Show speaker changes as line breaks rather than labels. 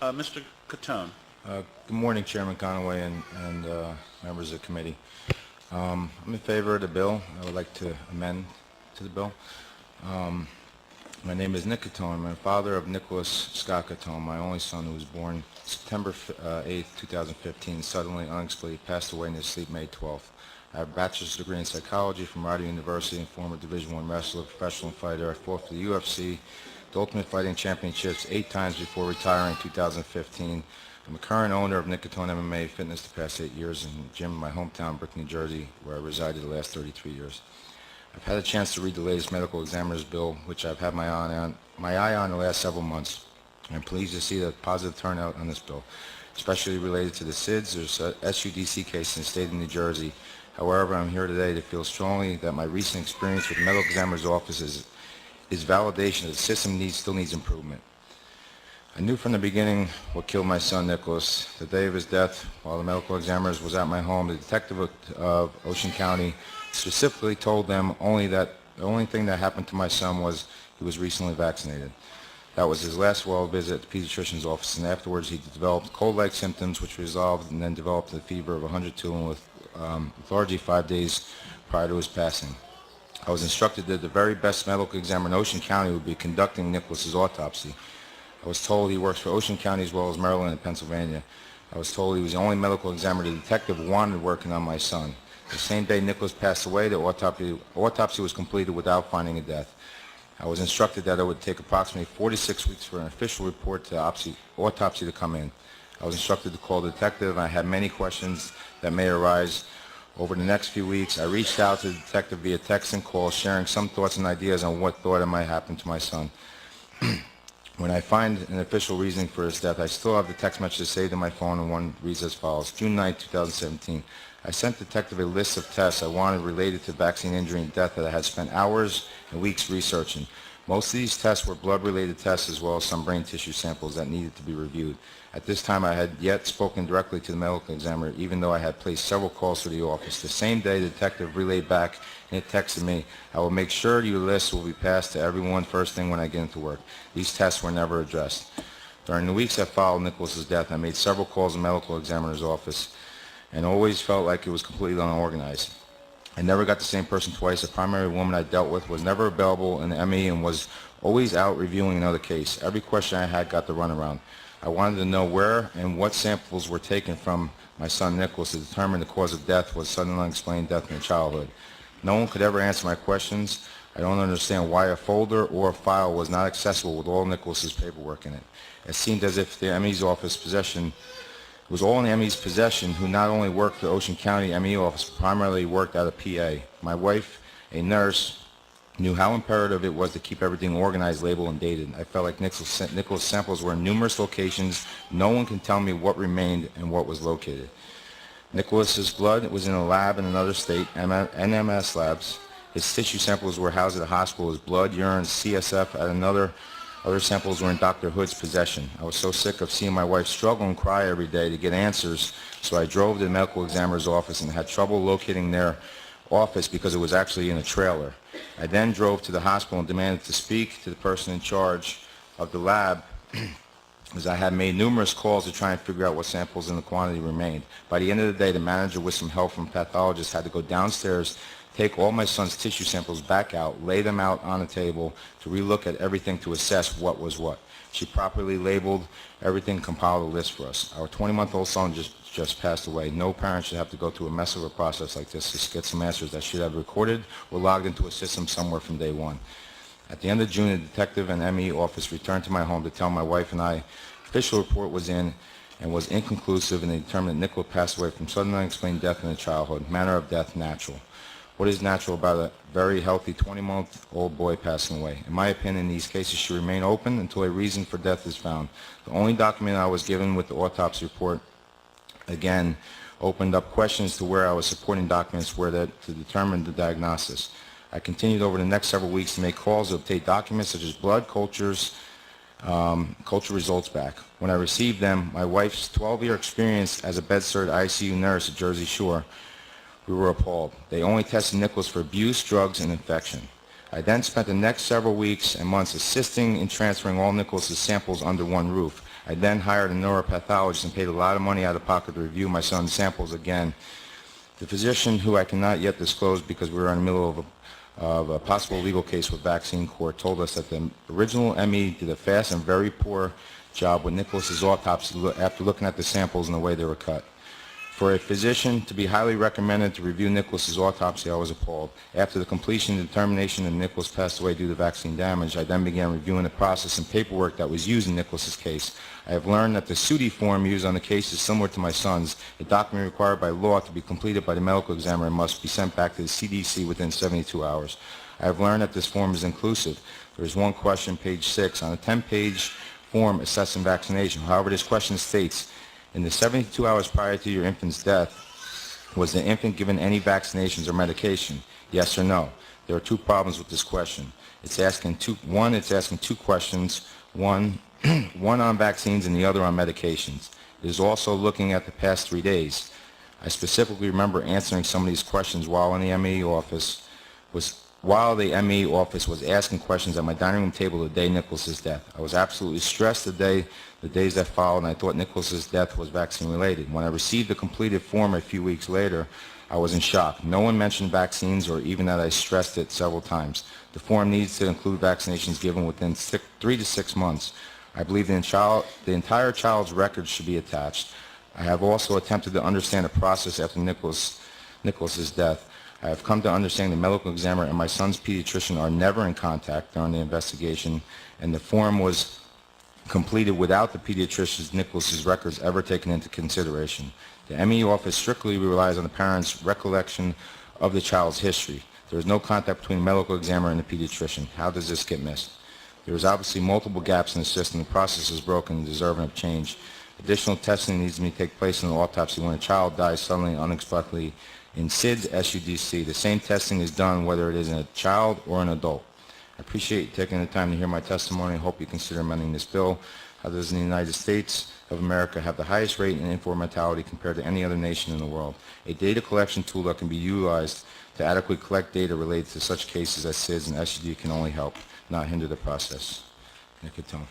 Mr. Catone.
Good morning, Chairman Conaway and members of the committee. I'm in favor of the bill. I would like to amend to the bill. My name is Nick Catone. I'm the father of Nicholas Scott Catone, my only son, who was born September 8, 2015, suddenly, unexpectedly passed away in his sleep May 12th. I have a bachelor's degree in psychology from Rider University and former Division I wrestler, professional fighter. I fought for the UFC, the Ultimate Fighting Championships 8 times before retiring in 2015. I'm a current owner of Nick Catone MMA Fitness the past 8 years in a gym in my hometown, Brick, New Jersey, where I resided the last 33 years. I've had a chance to read the latest medical examiner's bill, which I've had my eye on the last several months. I'm pleased to see the positive turnout on this bill, especially related to the SIDS or SUDC case in the state of New Jersey. However, I'm here today to feel strongly that my recent experience with the medical examiner's office is validation that the system still needs improvement. I knew from the beginning what killed my son Nicholas. The day of his death, while the medical examiner was at my home, the detective of Ocean County specifically told them that the only thing that happened to my son was he was recently vaccinated. That was his last well visit at the pediatrician's office, and afterwards he developed cold-like symptoms which resolved and then developed a fever of 102 and with lethargy 5 days prior to his passing. I was instructed that the very best medical examiner in Ocean County would be conducting Nicholas's autopsy. I was told he works for Ocean County as well as Maryland and Pennsylvania. I was told he was the only medical examiner the detective wanted working on my son. The same day Nicholas passed away, the autopsy was completed without finding a death. I was instructed that it would take approximately 46 weeks for an official report to autopsy to come in. I was instructed to call the detective, and I had many questions that may arise. Over the next few weeks, I reached out to the detective via text and call, sharing some thoughts and ideas on what thought it might happen to my son. When I find an official reasoning for his death, I still have the text messages saved on my phone, and one reads as follows. June 9, 2017. I sent the detective a list of tests I wanted related to vaccine injury and death that I had spent hours and weeks researching. Most of these tests were blood-related tests as well as some brain tissue samples that needed to be reviewed. At this time, I had yet spoken directly to the medical examiner, even though I had placed several calls to the office. The same day, the detective relayed back and it texted me, "I will make sure your list will be passed to everyone first thing when I get into work." These tests were never addressed. During the weeks that followed Nicholas's death, I made several calls to the medical examiner's office and always felt like it was completely unorganized. I never got the same person twice. The primary woman I dealt with was never available in the ME and was always out reviewing another case. Every question I had got the runaround. I wanted to know where and what samples were taken from my son Nicholas to determine the cause of death was sudden unexplained death in childhood. No one could ever answer my questions. I don't understand why a folder or a file was not accessible with all Nicholas's paperwork in it. It seemed as if the ME's office possession was all in the ME's possession, who not only worked for the Ocean County ME office, but primarily worked out of PA. My wife, a nurse, knew how imperative it was to keep everything organized, labeled, and dated. I felt like Nicholas' samples were in numerous locations. No one can tell me what remained and what was located. Nicholas's blood was in a lab in another state, NMS labs. His tissue samples were housed at a hospital. His blood, urine, CSF at other samples were in Dr. Hood's possession. I was so sick of seeing my wife struggle and cry every day to get answers, so I drove to the medical examiner's office and had trouble locating their office because it was actually in a trailer. I then drove to the hospital and demanded to speak to the person in charge of the lab as I had made numerous calls to try and figure out what samples and the quantity remained. By the end of the day, the manager, with some help from pathologists, had to go downstairs, take all my son's tissue samples back out, lay them out on a table to relook at everything to assess what was what. She properly labeled everything, compiled a list for us. Our 20-month-old son just passed away. No parent should have to go through a mess of a process like this to get some answers that should have recorded or logged into a system somewhere from day one. At the end of June, the detective and ME office returned to my home to tell my wife and I official report was in and was inconclusive, and they determined that Nicholas passed away from sudden unexplained death in childhood. Manner of death, natural. What is natural about a very healthy 20-month-old boy passing away? In my opinion, these cases should remain open until a reason for death is found. The only document I was given with the autopsy report, again, opened up questions to where I was supporting documents where to determine the diagnosis. I continued over the next several weeks to make calls to obtain documents such as blood cultures, culture results back. When I received them, my wife's 12-year experience as a bed-cert ICU nurse at Jersey Shore, we were appalled. They only tested Nicholas for abuse, drugs, and infection. I then spent the next several weeks and months assisting in transferring all Nicholas's samples under one roof. I then hired a neuropathologist and paid a lot of money out of pocket to review my son's samples again. The physician, who I cannot yet disclose because we were in the middle of a possible legal case with Vaccine Court, told us that the original ME did a fast and very poor job with Nicholas's autopsy after looking at the samples and the way they were cut. For a physician to be highly recommended to review Nicholas's autopsy, I was appalled. After the completion and determination that Nicholas passed away due to vaccine damage, I then began reviewing the process and paperwork that was used in Nicholas's case. I have learned that the SUDI form used on the case is similar to my son's. A document required by law to be completed by the medical examiner must be sent back to the CDC within 72 hours. I have learned that this form is inclusive. There is one question, page 6, on a 10-page form assessing vaccination. However, this question states, in the 72 hours prior to your infant's death, was the infant given any vaccinations or medication? Yes or no? There are two problems with this question. It's asking two questions, one on vaccines and the other on medications. It is also looking at the past 3 days. I specifically remember answering some of these questions while the ME office was asking questions at my dining room table the day Nicholas's death. I was absolutely stressed the days that followed, and I thought Nicholas's death was vaccine related. When I received the completed form a few weeks later, I was in shock. No one mentioned vaccines or even that I stressed it several times. The form needs to include vaccinations given within 3 to 6 months. I believe the entire child's record should be attached. I have also attempted to understand the process after Nicholas's death. I have come to understand the medical examiner and my son's pediatrician are never in contact during the investigation, and the form was completed without the pediatrician's Nicholas's records ever taken into consideration. The ME office strictly relies on the parent's recollection of the child's history. There is no contact between the medical examiner and the pediatrician. How does this get missed? There is obviously multiple gaps in the system. The process is broken and deserving of change. Additional testing needs to take place in the autopsy when a child dies suddenly and unexpectedly in SIDS SUDC. The same testing is done whether it is in a child or an adult. I appreciate you taking the time to hear my testimony. I hope you consider amending this bill. How does the United States of America have the highest rate in infant mortality compared to any other nation in the world? A data collection tool that can be utilized to adequately collect data related to such cases as SIDS and SUD can only help, not hinder the process. Nick Catone.